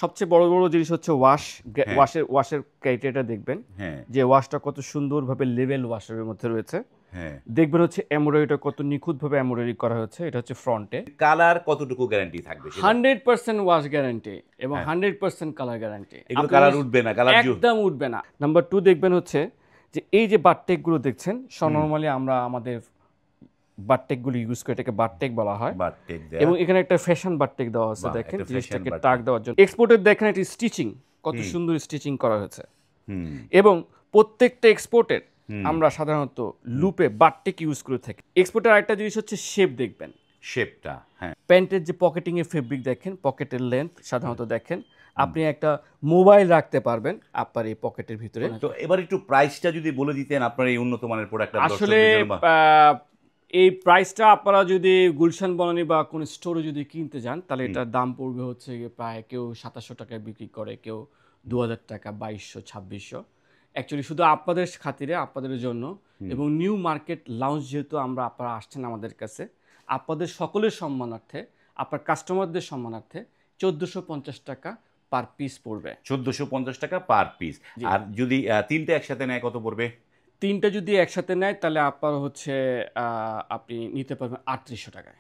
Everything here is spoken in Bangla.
সবচেয়ে বড় বড় জিনিস হচ্ছে ওয়াশ। হ্যাঁ। ওয়াশের ক্রাইটেরিয়াটা দেখবেন হ্যাঁ। যে ওয়াশটা কত সুন্দরভাবে লেভেল ওয়াশের মধ্যে রয়েছে। হ্যাঁ। দেখবেন হচ্ছে এমব্রয়ডারিটা কত নিখুঁতভাবে এমব্রয়ডারি করা হয়েছে। এটা হচ্ছে ফ্রন্টে। কালার কতটুকু গ্যারান্টি থাকবে সেটা? 100% ওয়াশ গ্যারান্টি এবং হ্যাঁ। 100% কালার গ্যারান্টি। এগুলো কালার উঠবে না, কালার একদম উঠবে না। নাম্বার 2 দেখবেন হচ্ছে যে এই যে বারটেকগুলো দেখছেন, নরমালি আমরা আমাদের বারটেকগুলো ইউজ করে এটাকে বারটেক বলা হয়। বারটেক দেয়া। এবং এখানে একটা ফ্যাশন বারটেক দেওয়া আছে, বাহ, দেখেন একটা জিনিসটাকে fashion টাক বারটেক। দেওয়ার জন্য। এক্সপোর্টের দেখেন এটি স্টিচিং কত সুন্দর স্টিচিং করা হয়েছে। হুম। এবং প্রত্যেকটা এক্সপোর্টের আমরা সাধারণত লুপে বারটেক ইউজ করে থাকি। এক্সপোর্টের আরেকটা জিনিস হচ্ছে শেপ দেখবেন, শেপটা। হ্যাঁ। প্যান্টের যে পকেটিং এর ফেব্রিক দেখেন, পকেটের লেন্থ সাধারণত দেখেন, আপনি একটা মোবাইল রাখতে পারবেন আপনার এই পকেটের ভিতরে। তো এবার একটু প্রাইসটা যদি বলে দিতেন আপনার এই উন্নত মানের প্রোডাক্টটা আসলে এই প্রাইসটা আপনারা যদি গুলশান বনানী বা কোন স্টোরে যদি কিনতে যান, তাহলে এটার দাম পড়বে হচ্ছে গিয়ে প্রায় কেউ 2700 টাকায় বিক্রি করে, কেউ 2000 টাকা, 2200, 2600। অ্যাকচুয়ালি শুধু আপনাদের খাতিরে, আপনাদের জন্য এবং নিউ মার্কেট লঞ্চ যেহেতু আপনারা আসছেন আমাদের কাছে, আপনাদের সকলের সম্মানার্থে, আপনার কাস্টমারদের সম্মানার্থে 1450 টাকা পার পিস পড়বে। 1450 টাকা পার পিস। আর যদি তিনটে একসাথে নেয় কত পড়বে? তিনটা যদি একসাথে নেয় তাহলে আপনার হচ্ছে আপনি নিতে পারবেন 3800 টাকায়।